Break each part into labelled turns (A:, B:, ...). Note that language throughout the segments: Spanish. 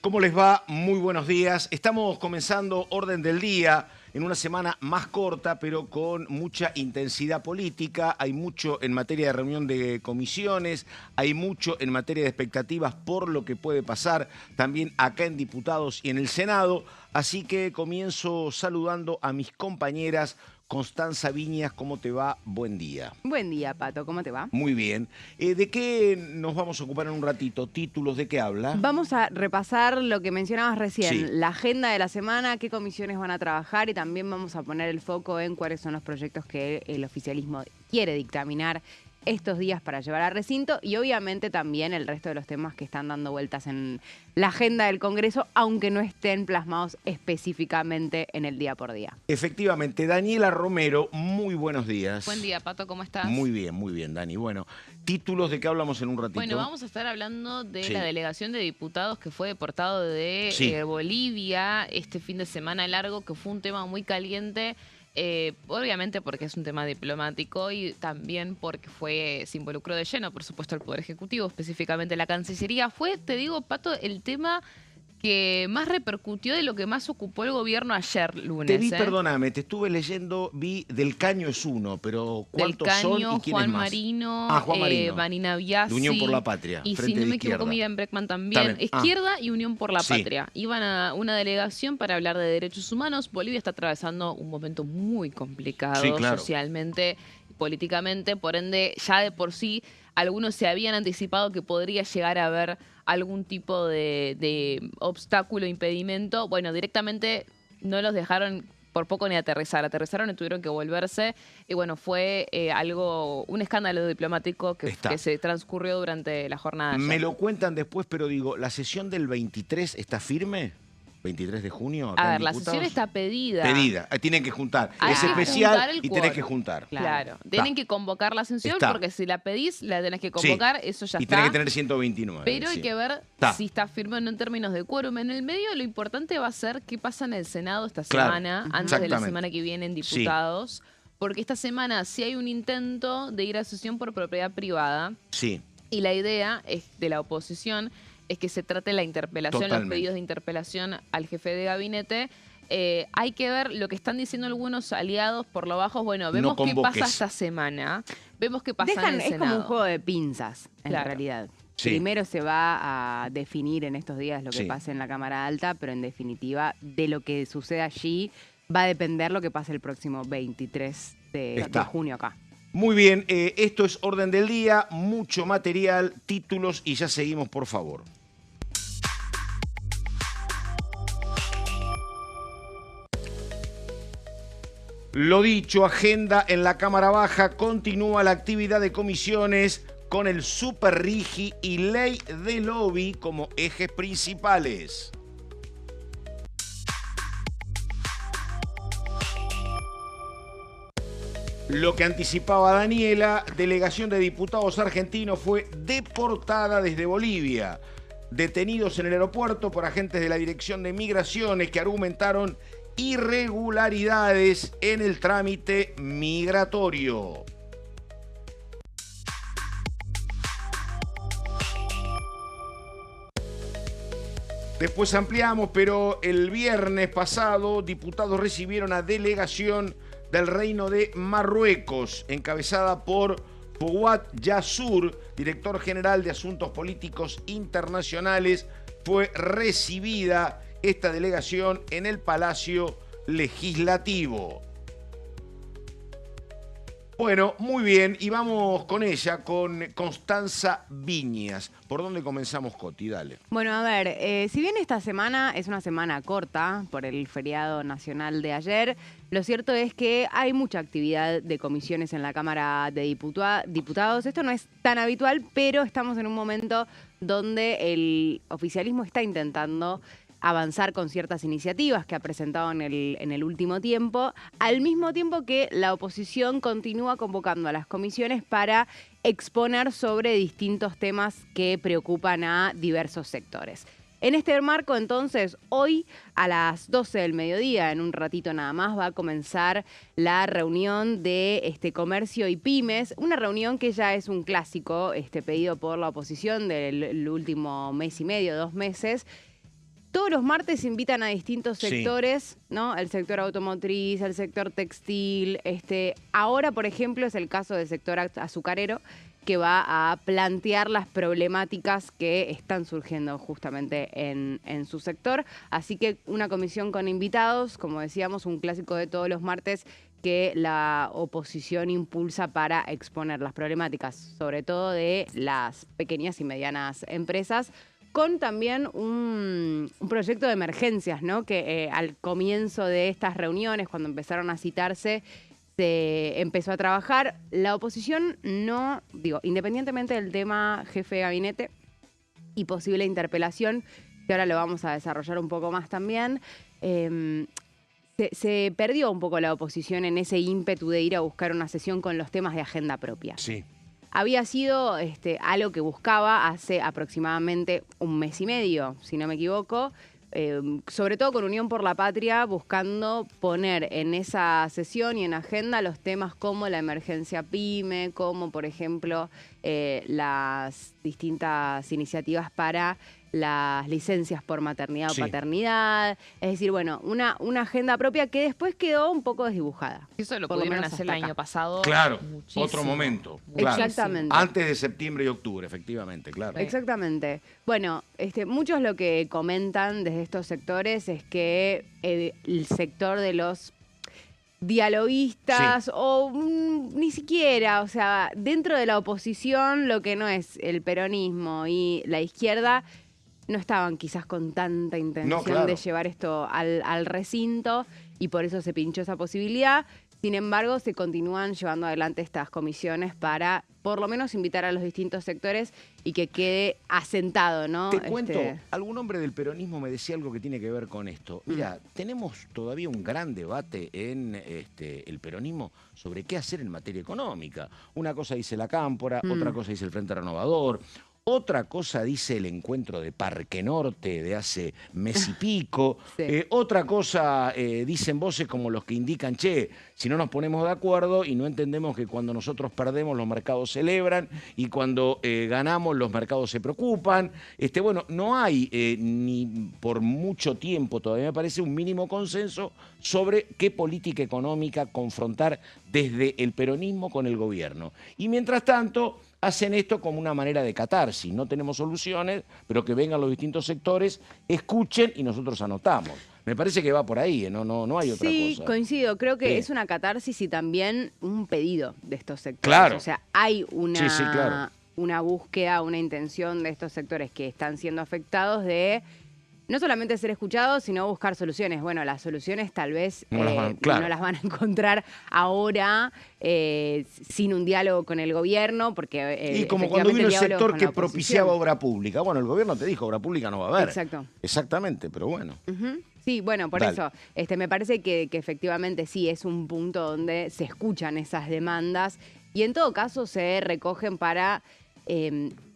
A: ¿Cómo les va? Muy buenos días. Estamos comenzando Orden del Día en una semana más corta, pero con mucha intensidad política. Hay mucho en materia de reunión de comisiones, hay mucho en materia de expectativas por lo que puede pasar también acá en Diputados y en el Senado. Así que comienzo saludando a mis compañeras. Constanza Viñas, ¿cómo te va? Buen día.
B: Buen día, Pato. ¿Cómo te va?
A: Muy bien. ¿De qué nos vamos a ocupar en un ratito? ¿Títulos? ¿De qué habla?
B: Vamos a repasar lo que mencionabas recién,
A: Sí.
B: la agenda de la semana, qué comisiones van a trabajar y también vamos a poner el foco en cuáles son los proyectos que el oficialismo quiere dictaminar estos días para llevar al recinto y obviamente también el resto de los temas que están dando vueltas en la agenda del Congreso, aunque no estén plasmados específicamente en el día por día.
A: Efectivamente, Daniela Romero, muy buenos días.
C: Buen día, Pato, ¿cómo estás?
A: Muy bien, Dani. Bueno, títulos de qué hablamos en un ratito.
C: Bueno, vamos a estar hablando de
A: Sí.
C: la delegación de diputados que fue deportado de
A: Sí.
C: Bolivia este fin de semana largo, que fue un tema muy caliente. Obviamente porque es un tema diplomático y también porque se involucró de lleno, por supuesto, el Poder Ejecutivo, específicamente la Cancillería. Fue, te digo, Pato, el tema que más repercutió, de lo que más ocupó el gobierno ayer lunes.
A: Te vi, perdóname, te estuve leyendo, vi Del Caño es uno, pero ¿cuántos
C: Del
A: son
C: Caño,
A: y quiénes
C: Juan
A: más?
C: Marino,
A: Juan Marino.
C: Vanina Biasi.
A: De Unión por la Patria,
C: Y
A: Frente
C: si no
A: de
C: me equivoco,
A: Izquierda.
C: Miriam Bregman también.
A: Está bien.
C: Izquierda y Unión por la
A: Sí.
C: Patria. Iban a una delegación para hablar de derechos humanos. Bolivia está atravesando un momento muy complicado
A: Sí, claro.
C: socialmente, políticamente. Por ende, ya de por sí, algunos se habían anticipado que podría llegar a haber algún tipo de obstáculo, impedimento. Bueno, directamente no los dejaron por poco ni aterrizar. Aterrizaron y tuvieron que volverse. Y bueno, fue un escándalo diplomático que se transcurrió durante la jornada de ayer.
A: Me lo cuentan después, pero digo, ¿la sesión del 23 está firme? 23 de junio. acá
C: A
A: en
C: ver, la
A: Diputados.
C: sesión está pedida.
A: Pedida. Tienen que juntar.
C: Hay
A: Es
C: que
A: especial
C: juntar el
A: y tenés
C: quórum.
A: que juntar.
C: Claro. Tienen que convocar la sesión
A: Está.
C: porque si la pedís, la tenés que convocar. Eso ya
A: Y
C: está.
A: tenés que tener 129.
C: Pero
A: sí.
C: hay que ver
A: Está.
C: si está firme o no en términos de quórum. En el medio, lo importante va a ser qué pasa en el Senado esta
A: Claro.
C: semana, antes de la
A: Exactamente.
C: semana que viene en
A: Sí.
C: Diputados. Porque esta semana sí hay un intento de ir a sesión por propiedad privada.
A: Sí.
C: Y la idea de la oposición es que se trate la interpelación,
A: Totalmente.
C: los pedidos de interpelación al jefe de gabinete. Hay que ver lo que están diciendo algunos aliados por lo bajo. Bueno, vemos qué
A: convoques.
C: pasa esta semana. Vemos qué pasa en el
B: Es como
C: Senado.
B: un juego de pinzas, en
C: Claro.
B: realidad.
A: Sí.
B: Primero se va a definir en estos días lo que
A: Sí.
B: pase en la Cámara Alta, pero en definitiva, de lo que suceda allí, va a depender lo que pase el próximo 23 de junio acá.
A: Muy bien, esto es Orden del Día, mucho material, títulos y ya seguimos, por favor. Lo dicho, agenda en la Cámara Baja, continúa la actividad de comisiones con el Super Rigi y Ley de Lobby como ejes principales. Lo que anticipaba Daniela, delegación de diputados argentinos fue deportada desde Bolivia. Detenidos en el aeropuerto por agentes de la Dirección de Migraciones que argumentaron irregularidades en el trámite migratorio. Después ampliamos, pero el viernes pasado diputados recibieron a delegación del Reino de Marruecos, encabezada por Fouad Yassur, director general de Asuntos Políticos Internacionales. Fue recibida esta delegación en el Palacio Legislativo. Bueno, muy bien, y vamos con ella, con Constanza Viñas. ¿Por dónde comenzamos, Coti? Dale.
B: Bueno, a ver, si bien esta semana es una semana corta por el feriado nacional de ayer, lo cierto es que hay mucha actividad de comisiones en la Cámara de Diputados. Esto no es tan habitual, pero estamos en un momento donde el oficialismo está intentando avanzar con ciertas iniciativas que ha presentado en el último tiempo, al mismo tiempo que la oposición continúa convocando a las comisiones para exponer sobre distintos temas que preocupan a diversos sectores. En este marco, entonces, hoy a las 12 del mediodía, en un ratito nada más, va a comenzar la reunión de Comercio y Pymes, una reunión que ya es un clásico pedido por la oposición del último mes y medio, 2 meses, Todos los martes invitan a distintos
A: Sí.
B: sectores, ¿no? El sector automotriz, el sector textil. Ahora, por ejemplo, es el caso del sector azucarero, que va a plantear las problemáticas que están surgiendo justamente en su sector. Así que una comisión con invitados, como decíamos, un clásico de todos los martes que la oposición impulsa para exponer las problemáticas, sobre todo de las pequeñas y medianas empresas, con también un proyecto de emergencias, ¿no? Que al comienzo de estas reuniones, cuando empezaron a citarse, se empezó a trabajar. La oposición no, independientemente del tema jefe de gabinete y posible interpelación, que ahora lo vamos a desarrollar un poco más también, se perdió un poco la oposición en ese ímpetu de ir a buscar una sesión con los temas de agenda propia.
A: Sí.
B: Había sido algo que buscaba hace aproximadamente un mes y medio, si no me equivoco, sobre todo con Unión por la Patria, buscando poner en esa sesión y en agenda los temas como la emergencia PYME, como por ejemplo las distintas iniciativas para las licencias por maternidad
A: Sí.
B: o paternidad. Es decir, bueno, una agenda propia que después quedó un poco desdibujada.
C: Eso lo
B: por lo
C: pudieron
B: menos
C: hacer el
B: hasta acá.
C: año pasado.
A: Claro,
C: muchísimo.
A: otro momento. Claro.
B: Exactamente.
A: Antes de septiembre y octubre, efectivamente, claro.
B: Exactamente. Bueno, muchos lo que comentan desde estos sectores es que el sector de los dialoguistas o ni siquiera, o sea, dentro de la oposición, lo que no es el peronismo y la izquierda, no estaban quizás con tanta intención
A: claro.
B: de llevar esto al recinto y por eso se pinchó esa posibilidad. Sin embargo, se continúan llevando adelante estas comisiones para por lo menos invitar a los distintos sectores y que quede asentado, ¿no?
A: Te cuento, algún hombre del peronismo me decía algo que tiene que ver con esto. Mira, tenemos todavía un gran debate en el peronismo sobre qué hacer en materia económica. Una cosa dice la Cámpora, otra cosa dice el Frente Renovador, otra cosa dice el encuentro de Parque Norte de hace mes y pico.
B: Sí.
A: Otra cosa dicen voces como los que indican, che, si no nos ponemos de acuerdo y no entendemos que cuando nosotros perdemos los mercados celebran y cuando ganamos los mercados se preocupan. Bueno, no hay ni por mucho tiempo todavía me parece un mínimo consenso sobre qué política económica confrontar desde el peronismo con el gobierno. Y mientras tanto hacen esto como una manera de catarsis. No tenemos soluciones, pero que vengan los distintos sectores, escuchen y nosotros anotamos. Me parece que va por ahí, no hay otra cosa.
B: Sí, coincido. Creo que
A: Sí.
B: es una catarsis y también un pedido de estos sectores.
A: Claro.
B: O sea, hay una,
A: Sí, claro.
B: una búsqueda, una intención de estos sectores que están siendo afectados de no solamente ser escuchados, sino buscar soluciones. Bueno, las soluciones tal vez
A: No las van-
B: no las van a encontrar ahora sin un diálogo con el gobierno, porque
A: Y como cuando vino el
B: efectivamente
A: sector
B: con
A: que
B: la oposición.
A: propiciaba obra pública. Bueno, el gobierno te dijo, obra pública no va a haber.
B: Exacto.
A: Exactamente, pero bueno.
B: Ujú. Sí, bueno, por
A: Dale.
B: eso me parece que efectivamente sí es un punto donde se escuchan esas demandas y en todo caso se recogen para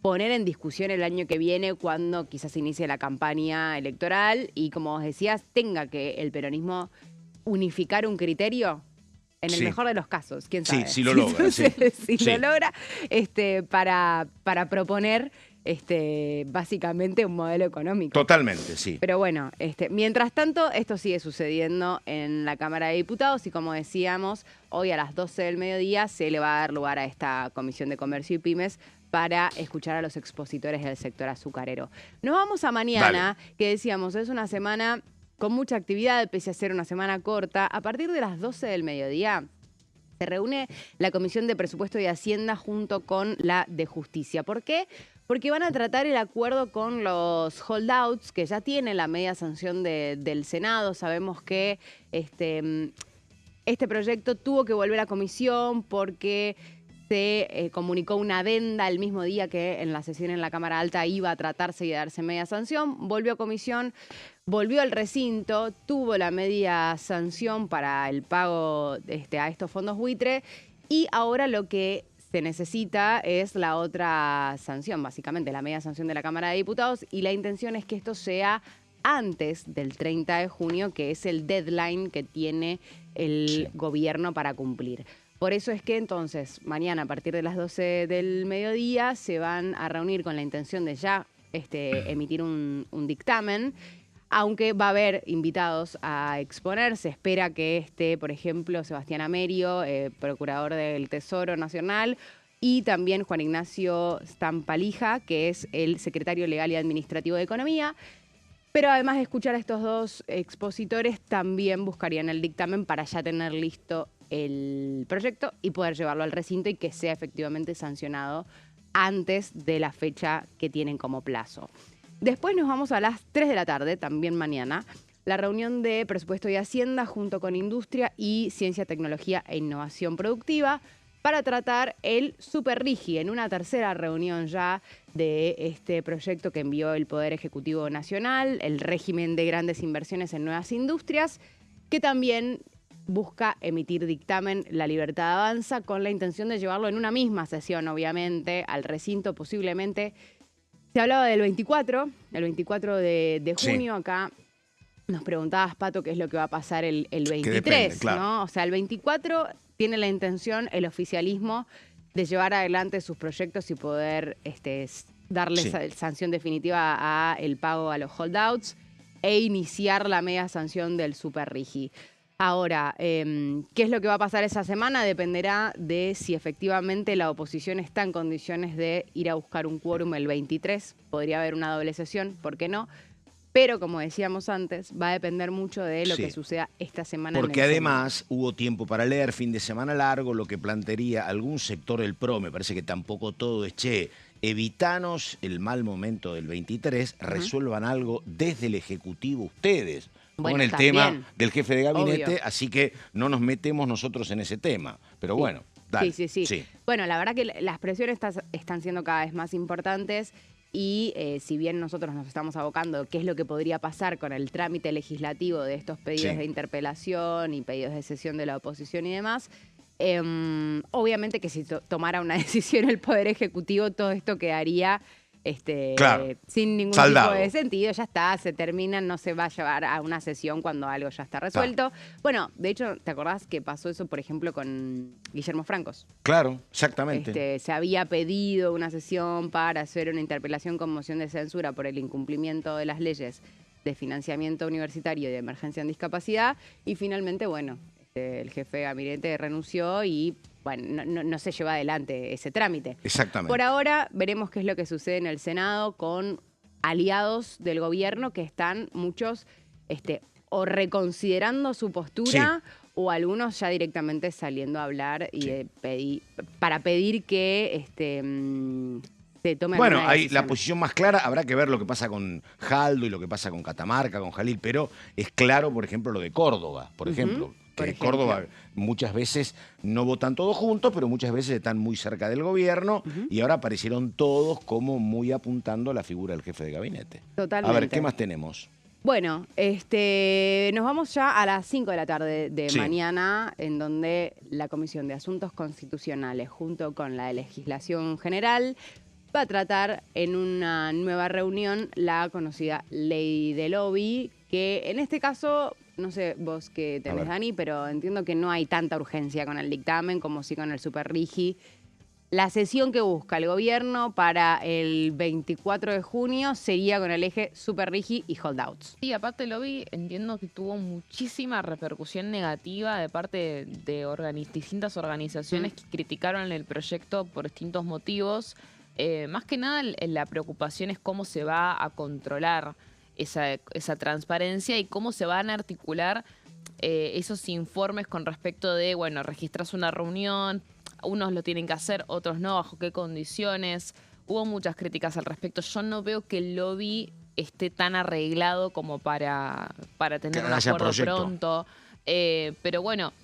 B: poner en discusión el año que viene cuando quizás inicie la campaña electoral y como vos decías, tenga que el peronismo unificar un criterio. En el
A: Sí.
B: mejor de los casos, quién
A: Sí,
B: sabe.
A: si lo logra, sí.
B: Si
A: Sí.
B: lo logra, para proponer básicamente un modelo económico.
A: Totalmente, sí.
B: Pero bueno, mientras tanto, esto sigue sucediendo en la Cámara de Diputados y como decíamos, hoy a las 12 del mediodía se le va a dar lugar a esta Comisión de Comercio y Pymes para escuchar a los expositores del sector azucarero. Nos vamos a mañana, que decíamos, es una semana con mucha actividad, pese a ser una semana corta. A partir de las 12 del mediodía se reúne la Comisión de Presupuesto y Hacienda junto con la de Justicia. ¿Por qué? Porque van a tratar el acuerdo con los holdouts, que ya tienen la media sanción del Senado. Sabemos que este proyecto tuvo que volver a comisión porque se comunicó una adenda el mismo día que en la sesión en la Cámara Alta iba a tratarse y darse media sanción. Volvió a comisión, volvió al recinto, tuvo la media sanción para el pago a estos fondos buitre y ahora lo que se necesita es la otra sanción, básicamente la media sanción de la Cámara de Diputados y la intención es que esto sea antes del 30 de junio, que es el deadline que tiene el gobierno para cumplir. Por eso es que entonces mañana a partir de las 12 del mediodía se van a reunir con la intención de ya emitir un dictamen. aunque va a haber invitados a exponer. Se espera que esté, por ejemplo, Sebastián Amerio, procurador del Tesoro Nacional, y también Juan Ignacio Stampalija, que es el secretario legal y administrativo de Economía. Pero además de escuchar a estos dos expositores, también buscarían el dictamen para ya tener listo el proyecto y poder llevarlo al recinto y que sea efectivamente sancionado antes de la fecha que tienen como plazo. Después nos vamos a las 3 de la tarde, también mañana, la reunión de Presupuesto y Hacienda junto con Industria y Ciencia, Tecnología e Innovación Productiva para tratar el Superrigi en una tercera reunión ya de este proyecto que envió el Poder Ejecutivo Nacional, el régimen de grandes inversiones en nuevas industrias, que también busca emitir dictamen. La Libertad Avanza con la intención de llevarlo en una misma sesión, obviamente, al recinto posiblemente. Se hablaba del 24 de junio.
A: Sí.
B: Acá nos preguntabas, Pato, qué es lo que va a pasar el 23,
A: depende, claro.
B: ¿no? O sea, el 24 tiene la intención el oficialismo de llevar adelante sus proyectos y poder darle sanción definitiva a el pago a los holdouts e iniciar la media sanción del Superrigi. Ahora, ¿qué es lo que va a pasar esa semana? Dependerá de si efectivamente la oposición está en condiciones de ir a buscar un quórum el 23. Podría haber una doble sesión, ¿por qué no? Pero, como decíamos antes, va a depender mucho de lo que suceda esta semana.
A: Porque además hubo tiempo para leer, fin de semana largo, lo que plantearía algún sector del PRO. Me parece que tampoco todo es, evitanos el mal momento del 23, resuelvan algo desde el Ejecutivo ustedes.
B: Bueno,
A: con el
B: también,
A: tema del jefe de gabinete,
B: obvio.
A: así que no nos metemos nosotros en ese tema. Pero bueno, dale.
B: Sí. Bueno, la verdad que las presiones están siendo cada vez más importantes y si bien nosotros nos estamos abocando qué es lo que podría pasar con el trámite legislativo de estos pedidos de interpelación y pedidos de sesión de la oposición y demás, obviamente que si tomara una decisión el Poder Ejecutivo, todo esto quedaría sin ningún
A: saldado.
B: tipo de sentido. Ya está, se termina, no se va a llevar a una sesión cuando algo ya está resuelto. Bueno, de hecho, ¿te acordás que pasó eso, por ejemplo, con Guillermo Francos?
A: Claro, exactamente.
B: Se había pedido una sesión para hacer una interpelación con moción de censura por el incumplimiento de las leyes de financiamiento universitario y de emergencia en discapacidad y finalmente, bueno, el jefe de gabinete renunció y bueno, no se lleva adelante ese trámite.
A: Exactamente.
B: Por ahora veremos qué es lo que sucede en el Senado con aliados del gobierno que están muchos o reconsiderando su postura o algunos ya directamente saliendo a hablar y para pedir que se tome
A: bueno,
B: alguna decisión.
A: la posición más clara, habrá que ver lo que pasa con Jaldo y lo que pasa con Catamarca, con Jalil, pero es claro, por ejemplo, lo de Córdoba, por ejemplo. Que Córdoba muchas veces no votan todos juntos, pero muchas veces están muy cerca del gobierno y ahora aparecieron todos como muy apuntando a la figura del jefe de gabinete.
B: Totalmente.
A: A ver, ¿qué más tenemos?
B: Bueno, nos vamos ya a las 5 de la tarde de mañana, en donde la Comisión de Asuntos Constitucionales, junto con la de Legislación General, va a tratar en una nueva reunión la conocida ley de lobby, que en este caso, no sé vos qué tenés, Dani, pero entiendo que no hay tanta urgencia con el dictamen como sí con el Superrigi. La sesión que busca el gobierno para el 24 de junio sería con el eje Superrigi y holdouts.
C: Sí, aparte el lobby entiendo que tuvo muchísima repercusión negativa de parte de distintas organizaciones que criticaron el proyecto por distintos motivos. Más que nada la preocupación es cómo se va a controlar esa transparencia y cómo se van a articular esos informes con respecto de, bueno, registras una reunión, unos lo tienen que hacer, otros no, bajo qué condiciones. Hubo muchas críticas al respecto. Yo no veo que el lobby esté tan arreglado como para tener un acuerdo pronto. Pero bueno,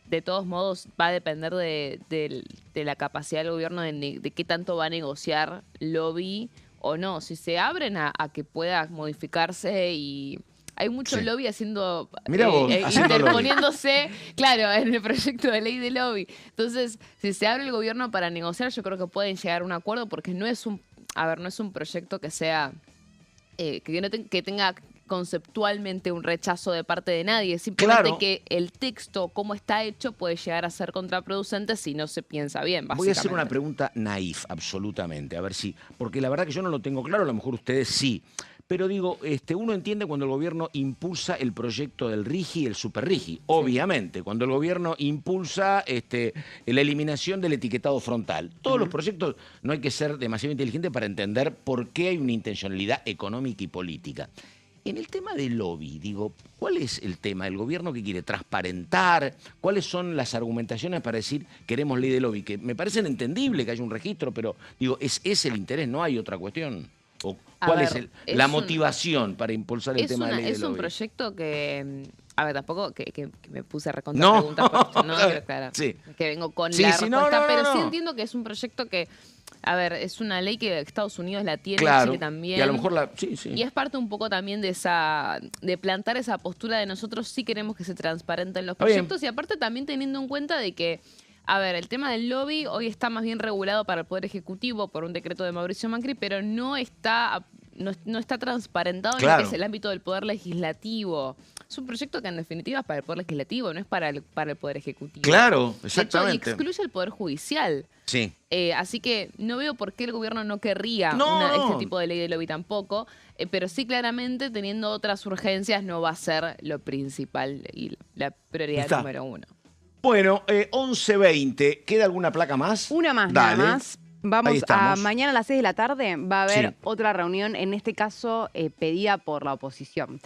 C: de todos modos va a depender de la capacidad del gobierno de qué tanto va a negociar lobby o no. Si se abren a que pueda modificarse y... Hay mucho lobby haciendo, interponiéndose, claro, en el proyecto de ley de lobby. Entonces, si se abre el gobierno para negociar, yo creo que pueden llegar a un acuerdo porque no es un proyecto que sea, que tenga conceptualmente un rechazo de parte de nadie. Simplemente que el texto, como está hecho, puede llegar a ser contraproducente si no se piensa bien, básicamente.
A: Voy a hacer una pregunta naif, absolutamente, a ver si, porque la verdad que yo no lo tengo claro, a lo mejor ustedes sí. Pero digo, uno entiende cuando el gobierno impulsa el proyecto del RIGI y el Super RIGI, obviamente, cuando el gobierno impulsa la eliminación del etiquetado frontal. Todos los proyectos no hay que ser demasiado inteligente para entender por qué hay una intencionalidad económica y política. En el tema del lobby, digo, ¿cuál es el tema? ¿El gobierno que quiere transparentar? ¿Cuáles son las argumentaciones para decir queremos ley de lobby? Que me parecen entendibles que haya un registro, pero digo, es el interés, no hay otra cuestión. ¿O cuál es la motivación para impulsar el tema de ley de lobby?
C: Es un proyecto que... A ver, tampoco que me puse a recontar preguntas por esto, ¿no? Claro, sí. Que vengo con la respuesta, pero sí entiendo que es un proyecto que... A ver, es una ley que Estados Unidos la tiene, Chile también.
A: Y a lo mejor
C: Y es parte un poco también de plantar esa postura de nosotros sí queremos que se transparenten los proyectos y aparte también teniendo en cuenta de que, a ver, el tema del lobby hoy está más bien regulado para el Poder Ejecutivo por un decreto de Mauricio Macri, pero no está transparentado en lo que es el ámbito del Poder Legislativo. Es un proyecto que en definitiva es para el Poder Legislativo, no es para el Poder Ejecutivo.
A: Claro, exactamente.
C: De hecho, excluye el Poder Judicial.
A: Sí.
C: Así que no veo por qué el gobierno no querría este tipo de ley de lobby tampoco, pero sí claramente teniendo otras urgencias no va a ser lo principal y la prioridad número uno.
A: Bueno, 11:20, ¿queda alguna placa más?
B: Una más, nada más. Vamos a mañana a las 6 de la tarde va a haber otra reunión, en este caso pedida por la oposición.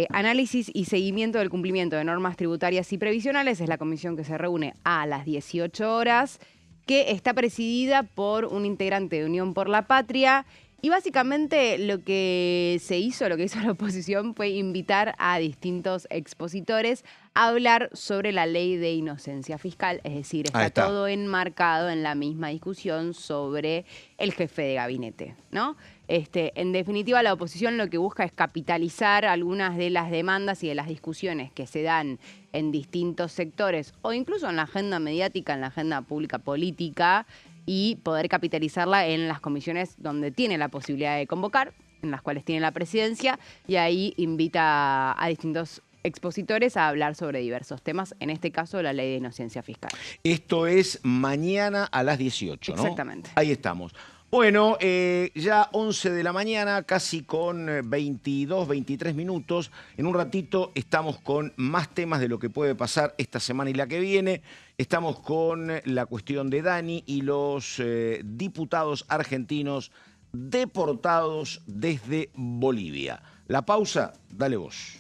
B: Análisis y seguimiento del cumplimiento de normas tributarias y previsionales es la comisión que se reúne a las 18 horas, que está presidida por un integrante de Unión por la Patria. Y básicamente lo que hizo la oposición fue invitar a distintos expositores a hablar sobre la ley de inocencia fiscal. Es decir, está todo enmarcado en la misma discusión sobre el jefe de gabinete, ¿no? En definitiva, la oposición lo que busca es capitalizar algunas de las demandas y de las discusiones que se dan en distintos sectores o incluso en la agenda mediática, en la agenda pública política, y poder capitalizarla en las comisiones donde tiene la posibilidad de convocar, en las cuales tiene la presidencia, y ahí invita a distintos expositores a hablar sobre diversos temas, en este caso la ley de inocencia fiscal.
A: Esto es mañana a las 18, ¿no?
B: Exactamente.
A: Ahí estamos. Bueno, ya 11 de la mañana, casi con 22, 23 minutos. En un ratito estamos con más temas de lo que puede pasar esta semana y la que viene. Estamos con la cuestión de Dani y los diputados argentinos deportados desde Bolivia. La pausa, dale vos.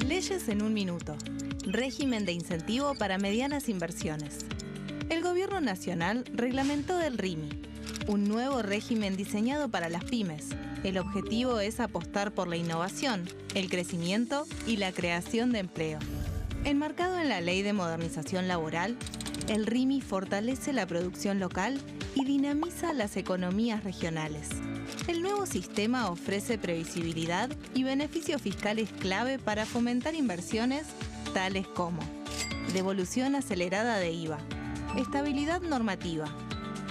D: Leyes en un minuto. Régimen de incentivo para medianas inversiones. El Gobierno Nacional reglamentó el RIMI, un nuevo régimen diseñado para las pymes. El objetivo es apostar por la innovación, el crecimiento y la creación de empleo. Enmarcado en la Ley de Modernización Laboral, el RIMI fortalece la producción local y dinamiza las economías regionales. El nuevo sistema ofrece previsibilidad y beneficios fiscales clave para fomentar inversiones tales como devolución acelerada de IVA, estabilidad normativa,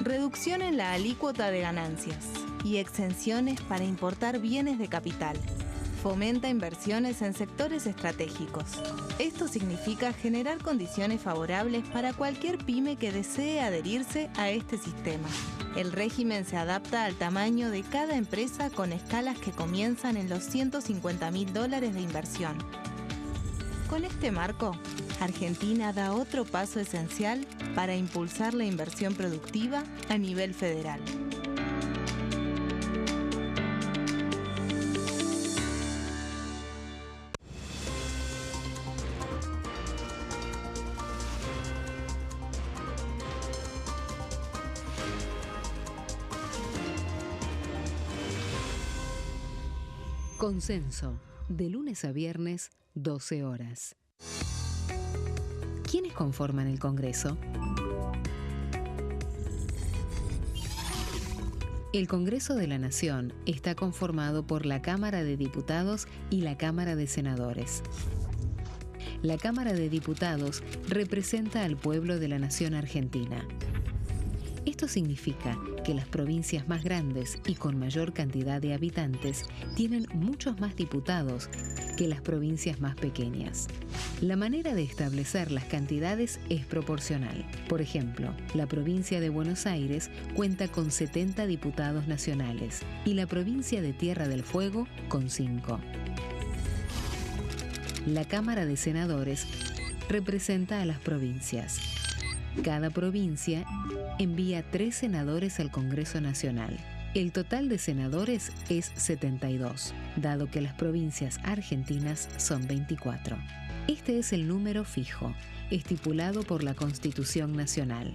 D: reducción en la alícuota de ganancias y exenciones para importar bienes de capital. Fomenta inversiones en sectores estratégicos. Esto significa generar condiciones favorables para cualquier pyme que desee adherirse a este sistema. El régimen se adapta al tamaño de cada empresa con escalas que comienzan en los $150.000 de inversión. Con este marco, Argentina da otro paso esencial para impulsar la inversión productiva a nivel federal.
E: Consenso, de lunes a viernes, 12 horas. ¿Quiénes conforman el Congreso? El Congreso de la Nación está conformado por la Cámara de Diputados y la Cámara de Senadores. La Cámara de Diputados representa al pueblo de la nación argentina. Esto significa que las provincias más grandes y con mayor cantidad de habitantes tienen muchos más diputados que las provincias más pequeñas. La manera de establecer las cantidades es proporcional. Por ejemplo, la provincia de Buenos Aires cuenta con 70 diputados nacionales y la provincia de Tierra del Fuego con 5. La Cámara de Senadores representa a las provincias. Cada provincia envía 3 senadores al Congreso Nacional. El total de senadores es 72, dado que las provincias argentinas son 24. Este es el número fijo, estipulado por la Constitución Nacional.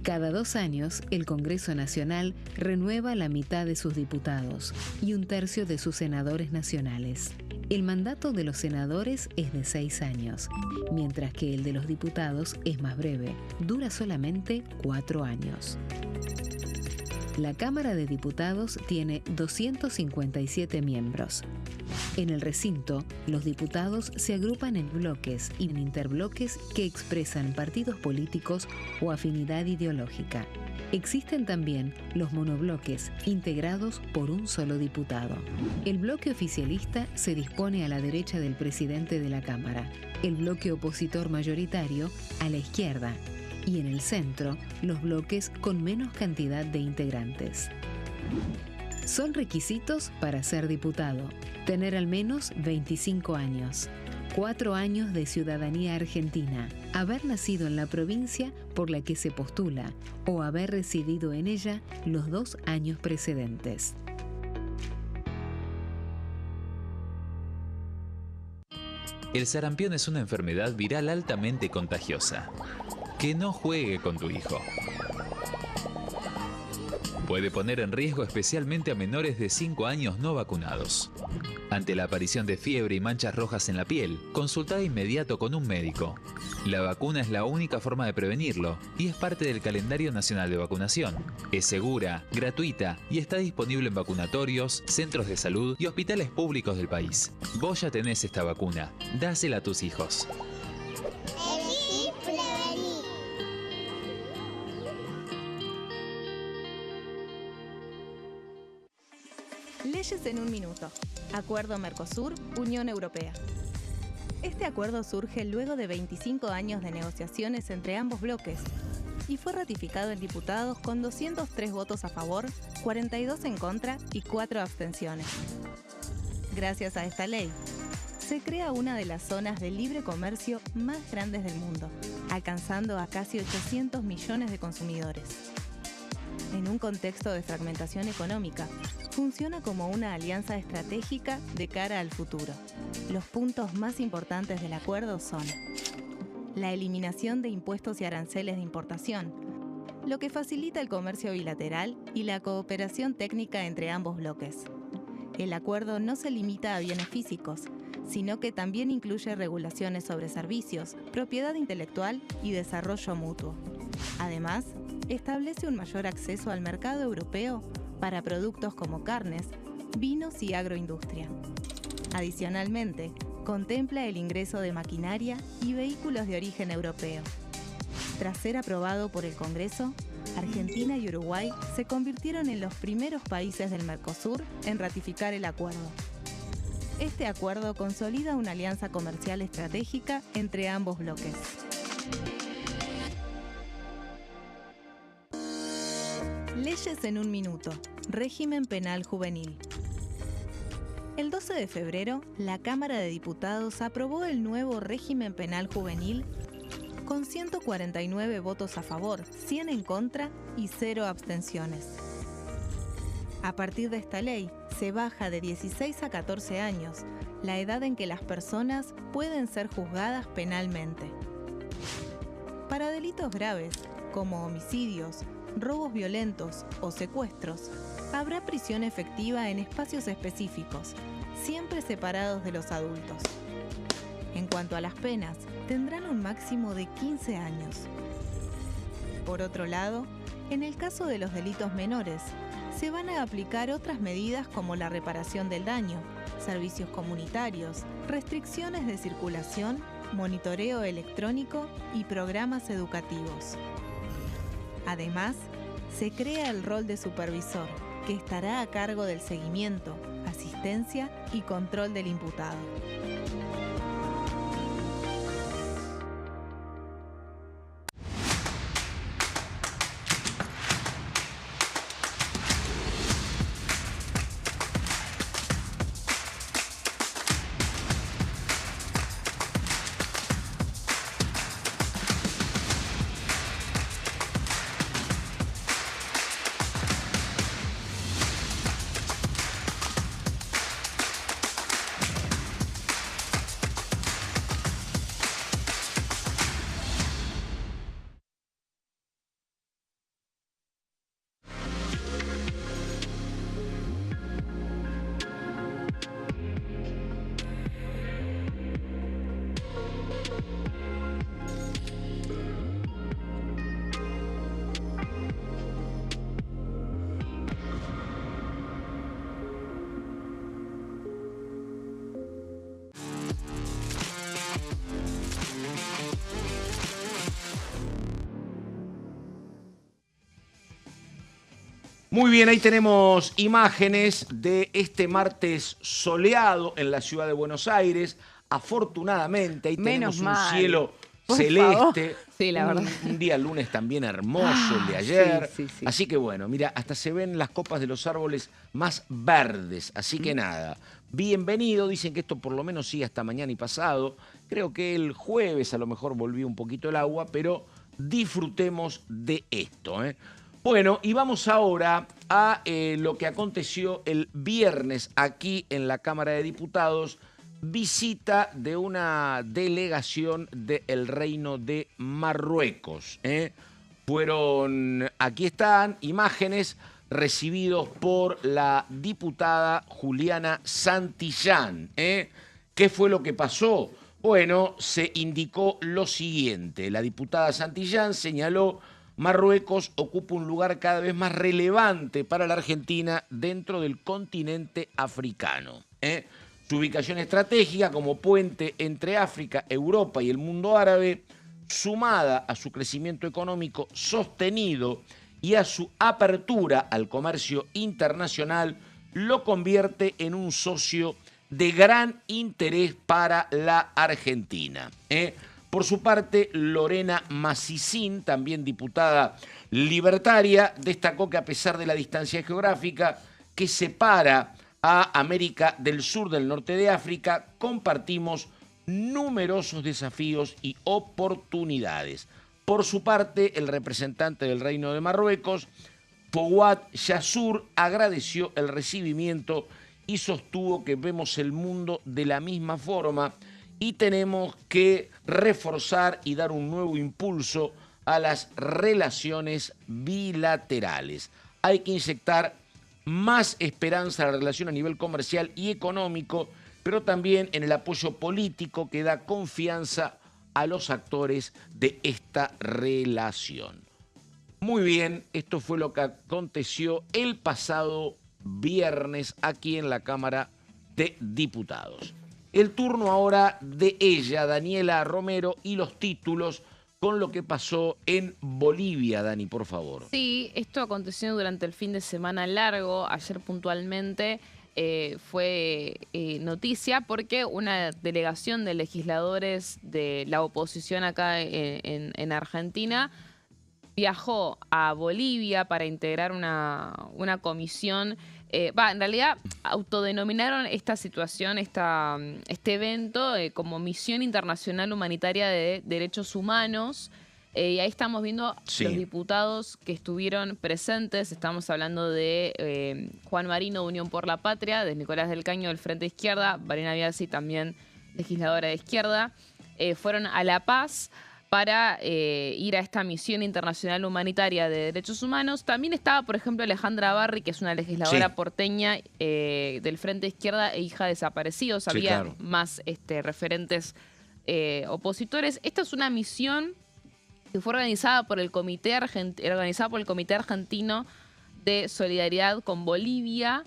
E: Cada 2 años, el Congreso Nacional renueva la mitad de sus diputados y 1/3 de sus senadores nacionales. El mandato de los senadores es de 6 años, mientras que el de los diputados es más breve, dura solamente 4 años. La Cámara de Diputados tiene 257 miembros. En el recinto, los diputados se agrupan en bloques y en interbloques que expresan partidos políticos o afinidad ideológica. Existen también los monobloques, integrados por un solo diputado. El bloque oficialista se dispone a la derecha del presidente de la Cámara, el bloque opositor mayoritario a la izquierda, y en el centro, los bloques con menos cantidad de integrantes. Son requisitos para ser diputado: tener al menos 25 años, 4 años de ciudadanía argentina, haber nacido en la provincia por la que se postula o haber residido en ella los 2 años precedentes.
F: El sarampión es una enfermedad viral altamente contagiosa. Que no juegue con tu hijo. Puede poner en riesgo especialmente a menores de 5 años no vacunados. Ante la aparición de fiebre y manchas rojas en la piel, consulta de inmediato con un médico. La vacuna es la única forma de prevenirlo y es parte del calendario nacional de vacunación. Es segura, gratuita y está disponible en vacunatorios, centros de salud y hospitales públicos del país. Vos ya tenés esta vacuna. Dásela a tus hijos.
D: Leyes en un minuto. Acuerdo Mercosur-Unión Europea. Este acuerdo surge luego de 25 años de negociaciones entre ambos bloques y fue ratificado en diputados con 203 votos a favor, 42 en contra y 4 abstenciones. Gracias a esta ley, se crea una de las zonas de libre comercio más grandes del mundo, alcanzando a casi 800 millones de consumidores. En un contexto de fragmentación económica, funciona como una alianza estratégica de cara al futuro. Los puntos más importantes del acuerdo son la eliminación de impuestos y aranceles de importación, lo que facilita el comercio bilateral y la cooperación técnica entre ambos bloques. El acuerdo no se limita a bienes físicos, sino que también incluye regulaciones sobre servicios, propiedad intelectual y desarrollo mutuo. Además, establece un mayor acceso al mercado europeo para productos como carnes, vinos y agroindustria. Adicionalmente, contempla el ingreso de maquinaria y vehículos de origen europeo. Tras ser aprobado por el Congreso, Argentina y Uruguay se convirtieron en los primeros países del Mercosur en ratificar el acuerdo. Este acuerdo consolida una alianza comercial estratégica entre ambos bloques. Leyes en un minuto. Régimen penal juvenil. El 12 de febrero, la Cámara de Diputados aprobó el nuevo régimen penal juvenil con 149 votos a favor, 100 en contra y 0 abstenciones. A partir de esta ley, se baja de 16 a 14 años la edad en que las personas pueden ser juzgadas penalmente. Para delitos graves, como homicidios, robos violentos o secuestros, habrá prisión efectiva en espacios específicos, siempre separados de los adultos. En cuanto a las penas, tendrán un máximo de 15 años. Por otro lado, En el caso de los delitos menores, se van a aplicar otras medidas como la reparación del daño, servicios comunitarios, restricciones de circulación, monitoreo electrónico y programas educativos. Además, se crea el rol de supervisor, que estará a cargo del seguimiento, asistencia y control del imputado.
A: Muy bien, ahí tenemos imágenes de este martes soleado en la ciudad de Buenos Aires. Afortunadamente, ahí
B: Menos
A: tenemos un
B: mal.
A: cielo
B: Por
A: celeste.
B: favor.
C: Sí, la verdad.
A: Un día lunes también hermoso, el de ayer.
B: sí, sí.
A: Así que bueno, mira, hasta se ven las copas de los árboles más verdes. Así que nada, bienvenido. Dicen que esto por lo menos sigue hasta mañana y pasado. Creo que el jueves a lo mejor volvió un poquito el agua, pero disfrutemos de esto, ¿eh? Bueno, y vamos ahora a lo que aconteció el viernes aquí en la Cámara de Diputados. Visita de una delegación del Reino de Marruecos. Aquí están imágenes recibidos por la diputada Juliana Santillán. ¿Qué fue lo que pasó? Bueno, se indicó lo siguiente. La diputada Santillán señaló: Marruecos ocupa un lugar cada vez más relevante para la Argentina dentro del continente africano. Su ubicación estratégica como puente entre África, Europa y el mundo árabe, sumada a su crecimiento económico sostenido y a su apertura al comercio internacional, lo convierte en un socio de gran interés para la Argentina. Por su parte, Lorena Massicin, también diputada libertaria, destacó que a pesar de la distancia geográfica que separa a América del Sur del norte de África, compartimos numerosos desafíos y oportunidades. Por su parte, el representante del Reino de Marruecos, Fouad Yassour, agradeció el recibimiento y sostuvo que vemos el mundo de la misma forma y tenemos que reforzar y dar un nuevo impulso a las relaciones bilaterales. Hay que inyectar más esperanza a la relación a nivel comercial y económico, pero también en el apoyo político que da confianza a los actores de esta relación. Muy bien, esto fue lo que aconteció el pasado viernes aquí en la Cámara de Diputados. El turno ahora de ella, Daniela Romero, y los títulos con lo que pasó en Bolivia. Dani, por favor.
C: Sí, esto aconteció durante el fin de semana largo. Ayer puntualmente fue noticia porque una delegación de legisladores de la oposición acá en Argentina viajó a Bolivia para integrar una comisión. En realidad autodenominaron esta situación, este evento como Misión Internacional Humanitaria de Derechos Humanos. Y ahí estamos viendo los diputados que estuvieron presentes. Estamos hablando de Juan Marino, de Unión por la Patria, de Nicolás del Caño, del Frente Izquierda, Varina Biasi, también legisladora de izquierda. Fueron a La Paz para ir a esta misión internacional humanitaria de derechos humanos. También estaba, por ejemplo, Alejandra Barri, que es una legisladora porteña del Frente Izquierda e hija de desaparecidos. Había más referentes opositores. Esta es una misión que fue organizada por el Comité Argentino de Solidaridad con Bolivia,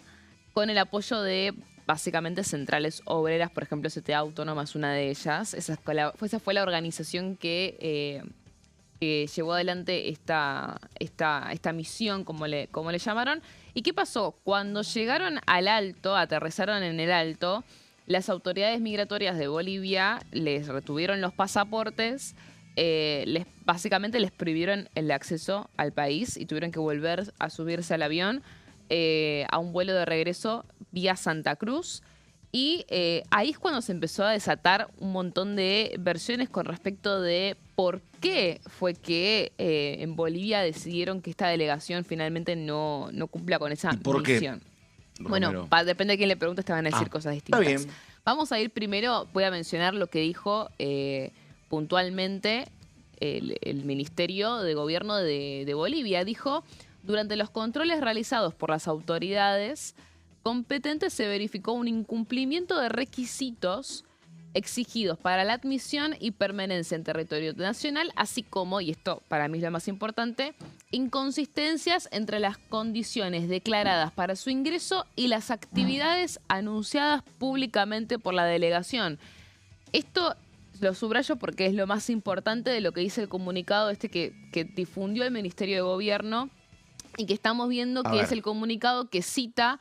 C: con el apoyo de básicamente centrales obreras, por ejemplo, CTA Autónoma es una de ellas. Esa fue la organización que llevó adelante esta misión, como le llamaron. ¿Y qué pasó? Cuando llegaron al Alto, aterrizaron en el Alto, las autoridades migratorias de Bolivia les retuvieron los pasaportes, básicamente les prohibieron el acceso al país y tuvieron que volver a subirse al avión a un vuelo de regreso vía Santa Cruz. Y ahí es cuando se empezó a desatar un montón de versiones con respecto de por qué fue que en Bolivia decidieron que esta delegación finalmente no cumpla con esa misión. Bueno, depende de quién le preguntes, te van a decir cosas distintas.
A: Está bien.
C: Vamos a ir primero, voy a mencionar lo que dijo puntualmente el Ministerio de Gobierno de Bolivia. Dijo: durante los controles realizados por las autoridades competentes se verificó un incumplimiento de requisitos exigidos para la admisión y permanencia en territorio nacional, así como, y esto para mí es lo más importante, inconsistencias entre las condiciones declaradas para su ingreso y las actividades anunciadas públicamente por la delegación. Esto lo subrayo porque es lo más importante de lo que dice el comunicado que difundió el Ministerio de Gobierno y que estamos viendo, que es el comunicado que cita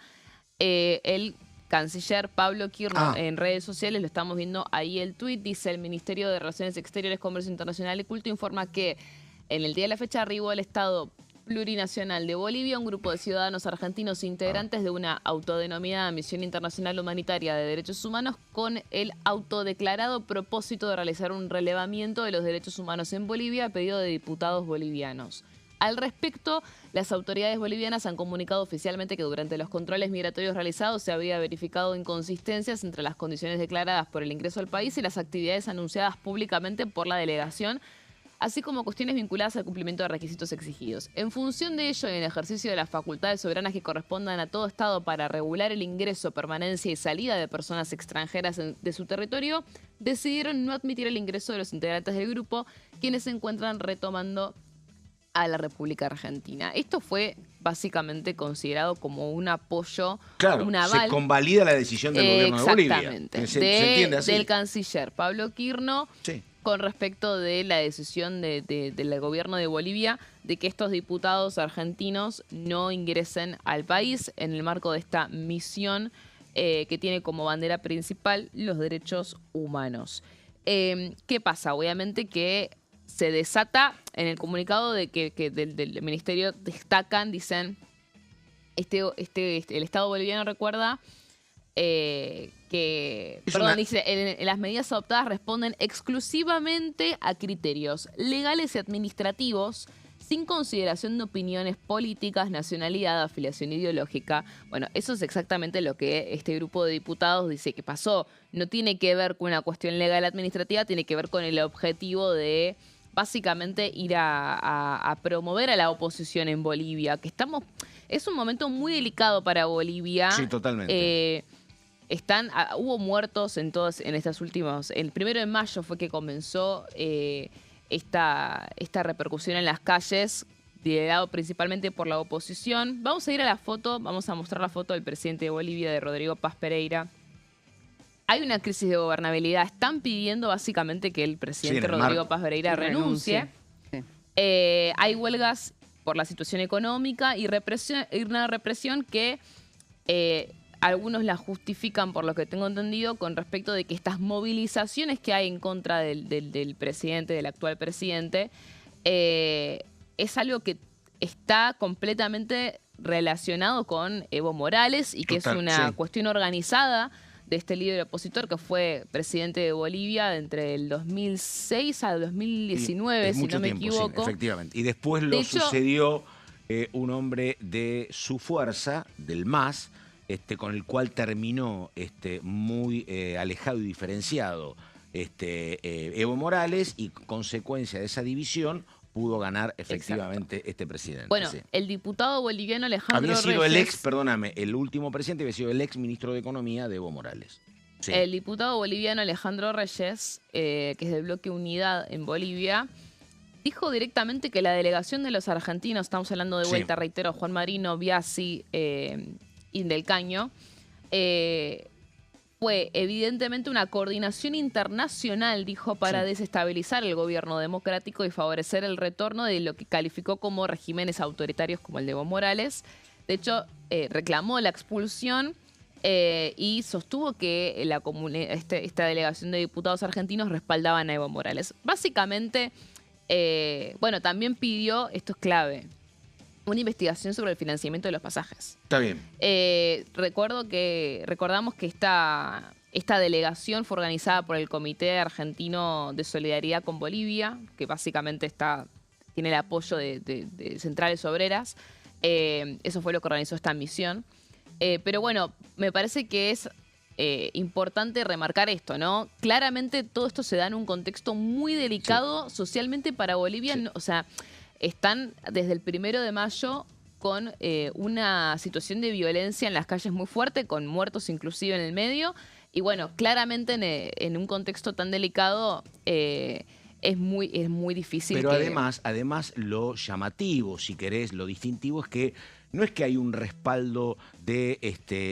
C: el canciller Pablo Kirchner en redes sociales. Lo estamos viendo ahí el tuit. Dice: el Ministerio de Relaciones Exteriores, Comercio Internacional y Culto informa que en el día de la fecha arribó al Estado Plurinacional de Bolivia un grupo de ciudadanos argentinos integrantes de una autodenominada Misión Internacional Humanitaria de Derechos Humanos con el autodeclarado propósito de realizar un relevamiento de los derechos humanos en Bolivia a pedido de diputados bolivianos. Al respecto, las autoridades bolivianas han comunicado oficialmente que durante los controles migratorios realizados se había verificado inconsistencias entre las condiciones declaradas por el ingreso al país y las actividades anunciadas públicamente por la delegación, así como cuestiones vinculadas al cumplimiento de requisitos exigidos. En función de ello y en ejercicio de las facultades soberanas que correspondan a todo Estado para regular el ingreso, permanencia y salida de personas extranjeras de su territorio, decidieron no admitir el ingreso de los integrantes del grupo, quienes se encuentran retomando a la República Argentina. Esto fue básicamente considerado como un apoyo, un aval.
A: Se convalida la decisión del gobierno de Bolivia.
C: Exactamente.
A: ¿Se entiende así?
C: Del canciller Pablo Kirchner, con respecto de la decisión del gobierno de Bolivia de que estos diputados argentinos no ingresen al país en el marco de esta misión que tiene como bandera principal los derechos humanos. ¿Qué pasa? Obviamente que se desata en el comunicado de que del ministerio destacan, dicen, el Estado boliviano recuerda dice, las medidas adoptadas responden exclusivamente a criterios legales y administrativos sin consideración de opiniones políticas, nacionalidad, afiliación ideológica. Bueno, eso es exactamente lo que este grupo de diputados dice que pasó. No tiene que ver con una cuestión legal administrativa, tiene que ver con el objetivo de básicamente ir a promover a la oposición en Bolivia, que es un momento muy delicado para Bolivia.
A: Sí, totalmente.
C: Hubo muertos en estas últimas. El 1 de mayo fue que comenzó esta repercusión en las calles, liderado principalmente por la oposición. Vamos a ir a la foto, vamos a mostrar la foto del presidente de Bolivia, de Rodrigo Paz Pereira. Hay una crisis de gobernabilidad. Están pidiendo básicamente que el presidente Rodrigo Paz Pereira renuncie. Sí. Hay huelgas por la situación económica y una represión que algunos la justifican, por lo que tengo entendido, con respecto de que estas movilizaciones que hay en contra del presidente, del actual presidente, es algo que está completamente relacionado con Evo Morales y que es una cuestión organizada de este líder opositor que fue presidente de Bolivia entre el 2006 al 2019, si no me equivoco.
A: Sí, efectivamente. Y después sucedió un hombre de su fuerza, del MAS, con el cual terminó muy alejado y diferenciado Evo Morales, y consecuencia de esa división pudo ganar efectivamente este presidente.
C: Bueno, el diputado boliviano Alejandro Reyes...
A: Había sido el último presidente había sido el ex ministro de Economía de Evo Morales. Sí.
C: El diputado boliviano Alejandro Reyes, que es del bloque Unidad en Bolivia, dijo directamente que la delegación de los argentinos, estamos hablando de vuelta, reitero, Juan Marino, Biasi y Del Caño, fue evidentemente una coordinación internacional, dijo, para desestabilizar el gobierno democrático y favorecer el retorno de lo que calificó como regímenes autoritarios como el de Evo Morales. De hecho, reclamó la expulsión y sostuvo que esta delegación de diputados argentinos respaldaban a Evo Morales. Básicamente, bueno, también pidió, esto es clave, una investigación sobre el financiamiento de los pasajes.
A: Está bien.
C: Recordamos que esta delegación fue organizada por el Comité Argentino de Solidaridad con Bolivia, que básicamente tiene el apoyo de centrales obreras. Eso fue lo que organizó esta misión. Pero bueno, me parece que es importante remarcar esto, ¿no? Claramente todo esto se da en un contexto muy delicado socialmente para Bolivia. O sea, están desde el 1 de mayo con una situación de violencia en las calles muy fuerte, con muertos inclusive en el medio. Y bueno, claramente en un contexto tan delicado es muy difícil.
A: Pero además lo llamativo, si querés, lo distintivo es que no es que hay un respaldo de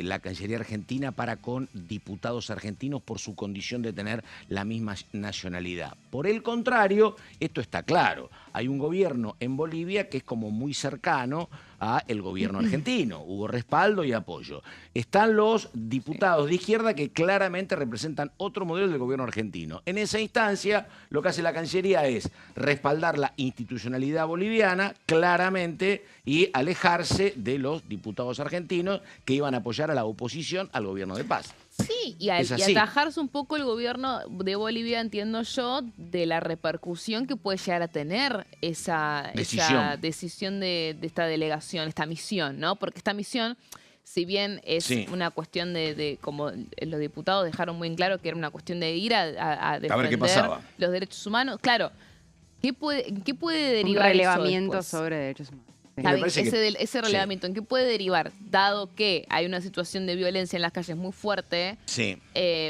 A: la Cancillería Argentina para con diputados argentinos por su condición de tener la misma nacionalidad. Por el contrario, esto está claro. Hay un gobierno en Bolivia que es como muy cercano al gobierno argentino. Hubo respaldo y apoyo. Están los diputados de izquierda que claramente representan otro modelo del gobierno argentino. En esa instancia, lo que hace la Cancillería es respaldar la institucionalidad boliviana claramente y alejarse de los diputados argentinos que iban a apoyar a la oposición al gobierno de paz.
C: Sí, y atajarse un poco el gobierno de Bolivia, entiendo yo, de la repercusión que puede llegar a tener esa decisión de esta delegación, esta misión, ¿no? Porque esta misión, si bien es una cuestión como los diputados dejaron muy en claro que era una cuestión de ir a defender los derechos humanos, claro, ¿qué puede derivar
B: un relevamiento sobre derechos humanos?
C: Ese relevamiento, ¿en qué puede derivar? Dado que hay una situación de violencia en las calles muy fuerte,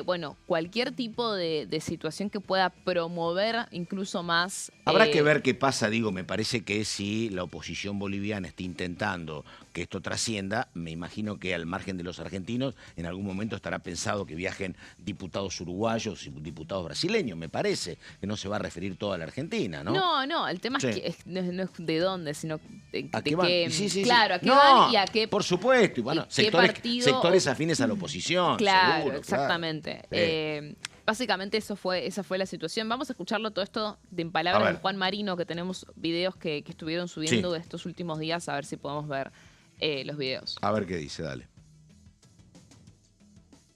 C: bueno, cualquier tipo de situación que pueda promover incluso más...
A: Habrá que ver qué pasa, me parece que si la oposición boliviana está intentando que esto trascienda, me imagino que al margen de los argentinos, en algún momento estará pensado que viajen diputados uruguayos y diputados brasileños, me parece, que no se va a referir toda la Argentina, ¿no?
C: No, el tema es que no es de dónde, sino
A: ¿a qué van?
C: Claro, ¿a qué van y a qué?
A: Por supuesto, y bueno, sectores afines a la oposición,
C: claro,
A: seguro,
C: exactamente. Claro. Básicamente esa fue la situación. Vamos a escucharlo todo esto en palabras de Juan Marino, que tenemos videos que estuvieron subiendo de estos últimos días, a ver si podemos ver los videos.
A: A ver qué dice, dale.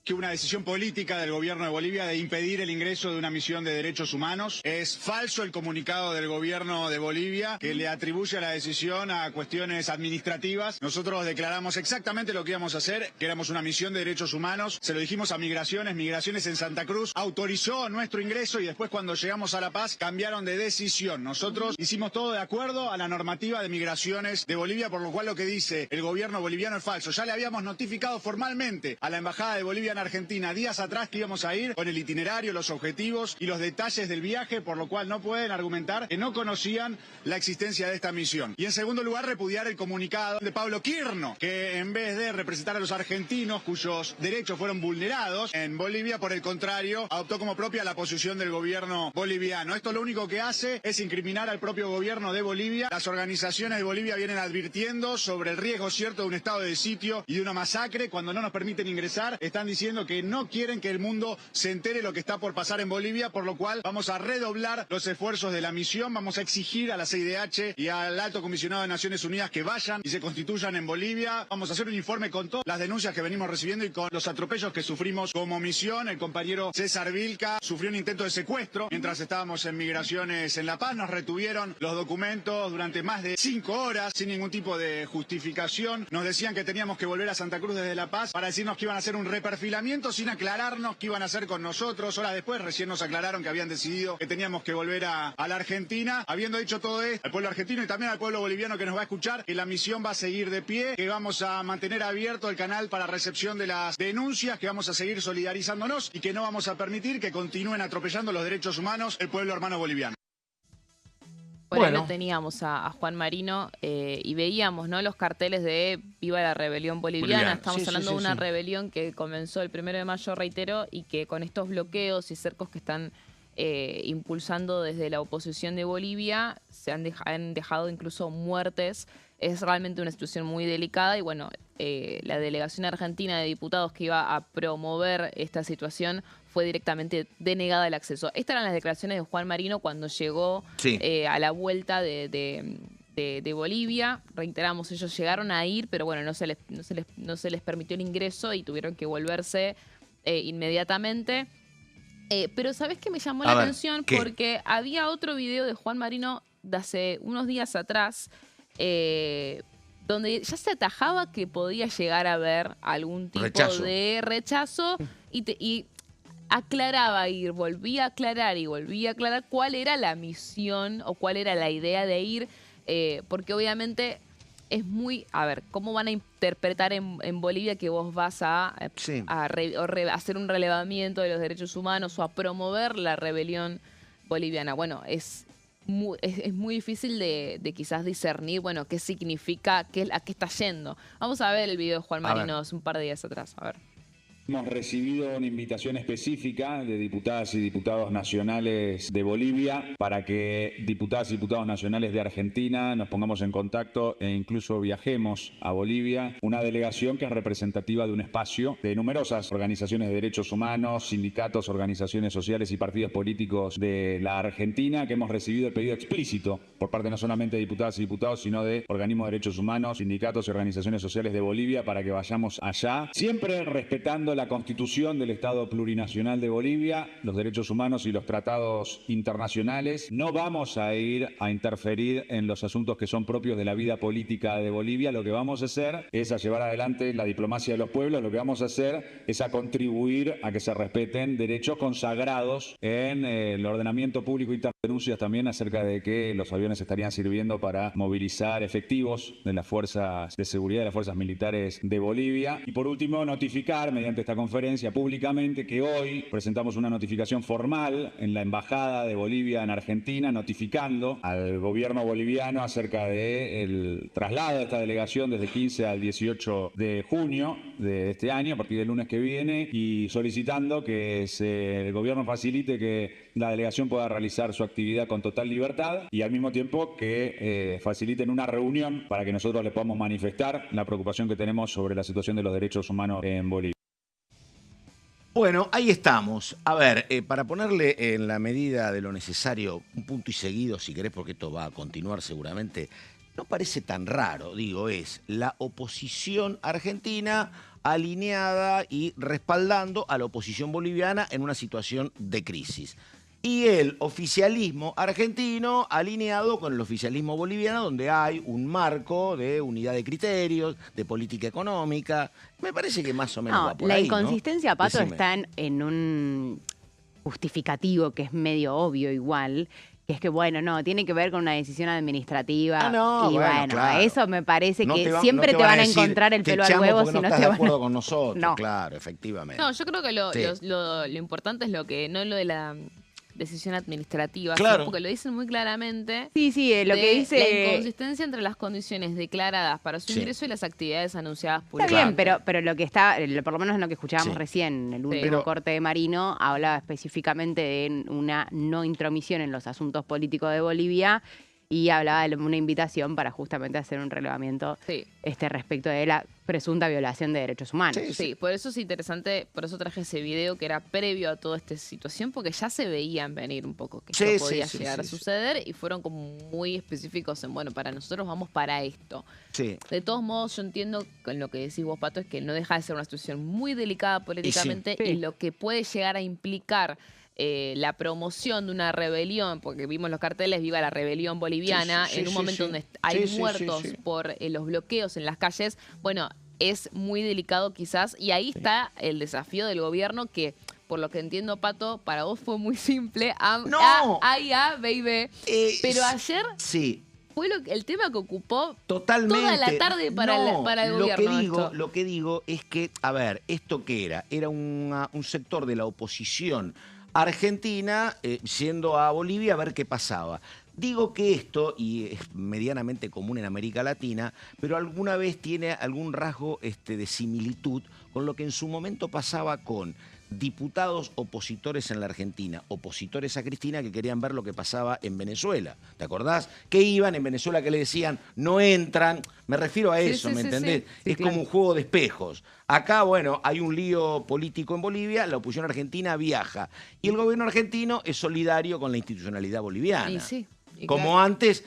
G: Que una decisión política del gobierno de Bolivia de impedir el ingreso de una misión de derechos humanos. Es falso el comunicado del gobierno de Bolivia que le atribuye la decisión a cuestiones administrativas. Nosotros declaramos exactamente lo que íbamos a hacer, que éramos una misión de derechos humanos. Se lo dijimos a Migraciones en Santa Cruz autorizó nuestro ingreso y después cuando llegamos a La Paz cambiaron de decisión. Nosotros hicimos todo de acuerdo a la normativa de Migraciones de Bolivia, por lo cual lo que dice el gobierno boliviano es falso. Ya le habíamos notificado formalmente a la Embajada de Bolivia en Argentina días atrás que íbamos a ir con el itinerario, los objetivos y los detalles del viaje, por lo cual no pueden argumentar que no conocían la existencia de esta misión. Y en segundo lugar, repudiar el comunicado de Pablo Quirno, que en vez de representar a los argentinos cuyos derechos fueron vulnerados en Bolivia, por el contrario, adoptó como propia la posición del gobierno boliviano. Esto lo único que hace es incriminar al propio gobierno de Bolivia. Las organizaciones de Bolivia vienen advirtiendo sobre el riesgo cierto de un estado de sitio y de una masacre. Cuando no nos permiten ingresar, están diciendo que no quieren que el mundo se entere lo que está por pasar en Bolivia, por lo cual vamos a redoblar los esfuerzos de la misión, vamos a exigir a la CIDH y al Alto Comisionado de Naciones Unidas que vayan y se constituyan en Bolivia. Vamos a hacer un informe con todas las denuncias que venimos recibiendo y con los atropellos que sufrimos como misión. El compañero César Vilca sufrió un intento de secuestro mientras estábamos en Migraciones en La Paz. Nos retuvieron los documentos durante más de 5 horas sin ningún tipo de justificación. Nos decían que teníamos que volver a Santa Cruz desde La Paz para decirnos que iban a hacer un reperfilamiento sin aclararnos qué iban a hacer con nosotros. Horas después recién nos aclararon que habían decidido que teníamos que volver a la Argentina. Habiendo dicho todo esto, al pueblo argentino y también al pueblo boliviano que nos va a escuchar, que la misión va a seguir de pie, que vamos a mantener abierto el canal para recepción de las denuncias, que vamos a seguir solidarizándonos y que no vamos a permitir que continúen atropellando los derechos humanos el pueblo hermano boliviano.
C: Por ahí
A: Bueno.
C: lo teníamos a Juan Marino y veíamos, ¿no?, los carteles de Viva la Rebelión Boliviana. Estamos
A: Sí, sí,
C: hablando
A: sí,
C: de una
A: sí.
C: rebelión que comenzó el 1 de mayo, reitero, y que con estos bloqueos y cercos que están impulsando desde la oposición de Bolivia, han dejado incluso muertes. Es realmente una situación muy delicada y bueno, la delegación argentina de diputados que iba a promover esta situación fue directamente denegada el acceso. Estas eran las declaraciones de Juan Marino cuando llegó
A: Sí.
C: a la vuelta de Bolivia. Reiteramos, ellos llegaron a ir, pero bueno, no se les permitió el ingreso y tuvieron que volverse inmediatamente. Pero ¿sabés qué me llamó la atención?
A: ¿qué?
C: Porque había otro video de Juan Marino de hace unos días atrás donde ya se atajaba que podía llegar a haber algún tipo de rechazo y aclaraba y volvía a aclarar y volvía a aclarar cuál era la misión o cuál era la idea de ir, porque obviamente es muy... A ver, ¿cómo van a interpretar en Bolivia que vos vas a hacer un relevamiento de los derechos humanos o a promover la rebelión boliviana? Bueno, es muy difícil de quizás discernir, bueno, qué significa, a qué está yendo. Vamos a ver el video de Juan Marino hace un par de días atrás, a ver.
H: Hemos recibido una invitación específica de diputadas y diputados nacionales de Bolivia para que diputadas y diputados nacionales de Argentina nos pongamos en contacto e incluso viajemos a Bolivia. Una delegación que es representativa de un espacio de numerosas organizaciones de derechos humanos, sindicatos, organizaciones sociales y partidos políticos de la Argentina, que hemos recibido el pedido explícito por parte no solamente de diputadas y diputados, sino de organismos de derechos humanos, sindicatos y organizaciones sociales de Bolivia para que vayamos allá, siempre respetando la Constitución del Estado Plurinacional de Bolivia, los derechos humanos y los tratados internacionales. No vamos a ir a interferir en los asuntos que son propios de la vida política de Bolivia. Lo que vamos a hacer es a llevar adelante la diplomacia de los pueblos. Lo que vamos a hacer es a contribuir a que se respeten derechos consagrados en el ordenamiento público y denuncias también acerca de que los aviones estarían sirviendo para movilizar efectivos de las fuerzas de seguridad, de las fuerzas militares de Bolivia. Y por último, notificar mediante esta conferencia públicamente que hoy presentamos una notificación formal en la Embajada de Bolivia en Argentina, notificando al gobierno boliviano acerca del traslado de esta delegación desde 15 al 18 de junio de este año, a partir del lunes que viene, y solicitando que el gobierno facilite que la delegación pueda realizar su actividad con total libertad y al mismo tiempo que faciliten una reunión para que nosotros le podamos manifestar la preocupación que tenemos sobre la situación de los derechos humanos en Bolivia.
A: Bueno, ahí estamos. A ver, para ponerle en la medida de lo necesario un punto y seguido, si querés, porque esto va a continuar seguramente, no parece tan raro, digo, es la oposición argentina alineada y respaldando a la oposición boliviana en una situación de crisis. Y el oficialismo argentino alineado con el oficialismo boliviano, donde hay un marco de unidad de criterios, de política económica. Me parece que más o menos va por
B: la
A: ahí,
B: inconsistencia,
A: ¿no?
B: Pato,
A: Decime.
B: está en un justificativo que es medio obvio igual, que es que, bueno, no, tiene que ver con una decisión administrativa.
A: Ah, no,
B: y bueno,
A: claro.
B: eso me parece
A: No
B: que
A: no
B: siempre te van a
A: decir,
B: encontrar el
A: "Te
B: pelo al
A: echamos
B: huevo
A: porque
B: si no
A: estás
B: te
A: de
B: van
A: acuerdo
B: a...
A: con nosotros".
B: No.
A: Claro, efectivamente.
C: No, yo creo que
A: Sí.
C: lo importante es lo de la decisión administrativa,
A: Claro.
C: ¿sí? Porque lo dicen muy claramente.
B: Sí, lo que dice...
C: La inconsistencia entre las condiciones declaradas para su
A: Sí.
C: ingreso y las actividades anunciadas
B: Está
C: públicamente.
B: bien, pero lo que está, por lo menos en lo que escuchábamos
A: Sí.
B: recién, el último
A: Pero-
B: corte de Marino, hablaba específicamente de una no intromisión en los asuntos políticos de Bolivia y hablaba de una invitación para justamente hacer un relevamiento
C: Sí.
B: respecto de la presunta violación de derechos humanos.
C: Sí, por eso es interesante, por eso traje ese video que era previo a toda esta situación, porque ya se veían venir un poco que
A: Sí,
C: esto podía
A: sí,
C: llegar a
A: sí.
C: suceder y fueron como muy específicos en, bueno, para nosotros vamos para esto.
A: Sí.
C: De todos modos, yo entiendo con lo que decís vos, Pato, es que no deja de ser una situación muy delicada políticamente
B: Sí.
C: y lo que puede llegar a implicar la promoción de una rebelión, porque vimos los carteles Viva la Rebelión Boliviana,
A: Sí, sí,
C: en un
A: sí,
C: momento
A: sí.
C: donde hay
A: Sí, sí,
C: muertos
A: sí, sí.
C: por los bloqueos en las calles, bueno, es muy delicado quizás, y ahí está el desafío del gobierno que, por lo que entiendo, Pato, para vos fue muy simple.
A: ¡No!
C: Baby. Pero ayer
A: Sí.
C: fue el tema que ocupó
A: Totalmente.
C: toda la tarde para el gobierno.
A: Lo que digo es que, a ver, ¿esto qué era? Era un sector de la oposición argentina yendo a Bolivia a ver qué pasaba. Digo que esto, y es medianamente común en América Latina, pero alguna vez tiene algún rasgo de similitud con lo que en su momento pasaba con diputados opositores en la Argentina, opositores a Cristina, que querían ver lo que pasaba en Venezuela. ¿Te acordás? Que iban en Venezuela, que le decían, no entran. Me refiero a eso, ¿me entendés?
B: Sí,
A: es
B: claro.
A: como un juego de espejos. Acá, bueno, hay un lío político en Bolivia, la oposición argentina viaja. Y el gobierno argentino es solidario con la institucionalidad boliviana.
C: Y sí. Y
A: Como
C: claro.
A: antes,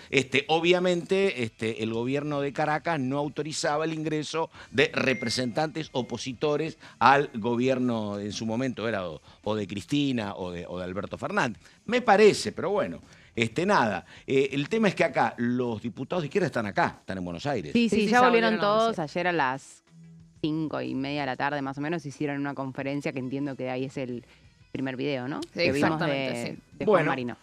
A: obviamente, el gobierno de Caracas no autorizaba el ingreso de representantes opositores al gobierno en su momento, era o de Cristina o de Alberto Fernández. Me parece, pero bueno, nada. El tema es que acá los diputados de izquierda están acá, están en Buenos Aires.
B: Sí,
C: Sí,
B: ya volvieron
C: volvieron a
B: todos.
C: once.
B: Ayer a las 5:30 de la tarde, más o menos, hicieron una conferencia que entiendo que ahí es el primer video, ¿no?
C: Sí,
B: Que vimos
C: exactamente,
B: de
A: Bueno,
B: Juan Marino.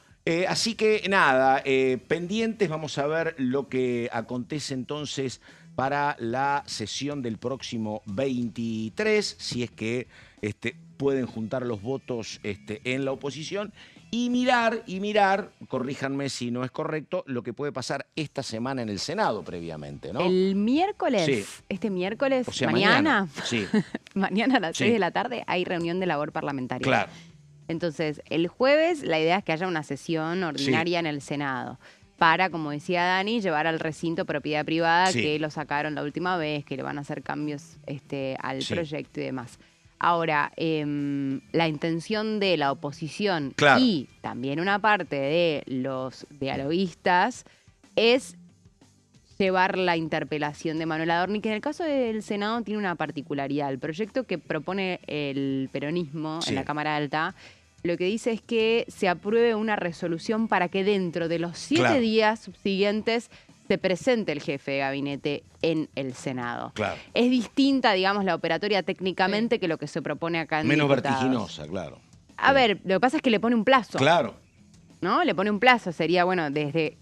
A: Así que nada, pendientes, vamos a ver lo que acontece entonces para la sesión del próximo 23, si es que pueden juntar los votos en la oposición, y mirar, corríjanme si no es correcto, lo que puede pasar esta semana en el Senado previamente, ¿no?
B: El miércoles,
A: Sí.
B: este miércoles,
A: O sea,
B: mañana,
A: Sí,
B: mañana a las
A: Sí.
B: 6 de la tarde, hay reunión de labor parlamentaria.
A: claro.
B: Entonces, el jueves la idea es que haya una sesión ordinaria en el Senado para, como decía Dani, llevar al recinto propiedad privada
A: Sí.
B: que lo sacaron la última vez, que le van a hacer cambios al
A: Sí.
B: proyecto y demás. Ahora, la intención de la oposición
A: Claro.
B: y también una parte de los dialoguistas es llevar la interpelación de Manuel Adorni, que en el caso del Senado tiene una particularidad. El proyecto que propone el peronismo
A: Sí.
B: en la Cámara Alta, lo que dice es que se apruebe una resolución para que dentro de los 7
A: Claro.
B: días subsiguientes se presente el jefe de gabinete en el Senado.
A: Claro.
B: Es distinta, digamos, la operatoria técnicamente que lo que se propone acá en
A: Menos
B: diputados.
A: vertiginosa, claro.
B: A ver, lo que pasa es que le pone un plazo.
A: Claro.
B: ¿No? Le pone un plazo, sería, bueno,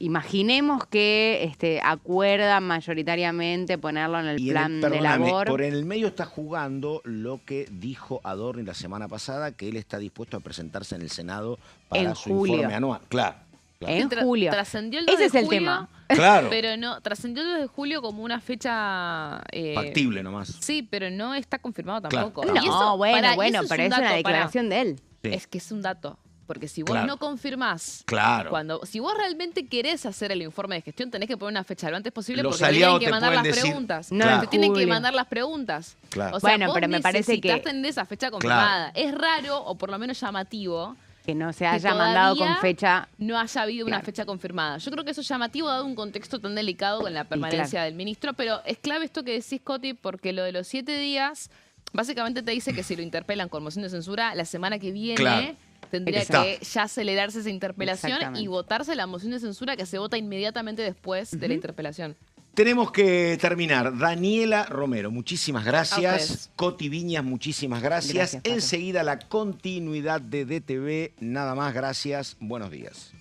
B: imaginemos que acuerdan mayoritariamente ponerlo en el
A: Y
B: plan de
A: perdóname,
B: labor.
A: por en el medio está jugando lo que dijo Adorni la semana pasada, que él está dispuesto a presentarse en el Senado para
B: En
A: su
B: julio.
A: informe anual. Claro. claro.
B: En julio.
C: Trascendió el 2
B: Ese
C: de
B: es el
C: julio,
B: tema.
A: Claro.
C: Pero no, trascendió el 2 de julio como una fecha...
A: Factible nomás.
C: Sí, pero no está confirmado
A: Claro.
C: tampoco.
A: No,
C: Y eso, pará, y
B: bueno,
C: eso
B: pero
C: un
B: es una
C: dato,
B: declaración de él.
A: Sí.
C: Es que es un dato. Porque si vos
A: Claro.
C: no confirmás,
A: Claro.
C: si vos realmente querés hacer el informe de gestión, tenés que poner una fecha lo antes posible
A: Los
C: porque te
A: aliados
C: tienen que
A: te
C: mandar
A: pueden
C: las
A: decir-
C: preguntas.
B: No,
A: Claro.
C: Te tienen que
B: julio.
C: mandar las preguntas.
A: Claro.
C: O sea,
B: Bueno,
C: vos
B: pero me parece que-
C: necesitas tener esa fecha confirmada. Es raro, o por lo menos llamativo,
B: Que no se
C: que
B: haya mandado con
C: todavía
B: fecha.
C: no haya habido una
B: Claro.
C: fecha confirmada. Yo creo que eso es llamativo dado un contexto tan delicado con la permanencia del ministro, pero es clave esto que decís, Coti, porque lo de los 7 días, básicamente te dice que si lo interpelan con moción de censura, la semana que viene
A: Claro.
C: tendría
A: Está.
C: que ya acelerarse esa interpelación
B: Exactamente.
C: y votarse la moción de censura que se vota inmediatamente después de la interpelación.
A: Tenemos que terminar. Daniela Romero, muchísimas
C: A
A: gracias.
C: ustedes.
A: Coti Viñas, muchísimas gracias.
B: Gracias, Pato.
A: Enseguida la continuidad de DTV. Nada más, gracias. Buenos días.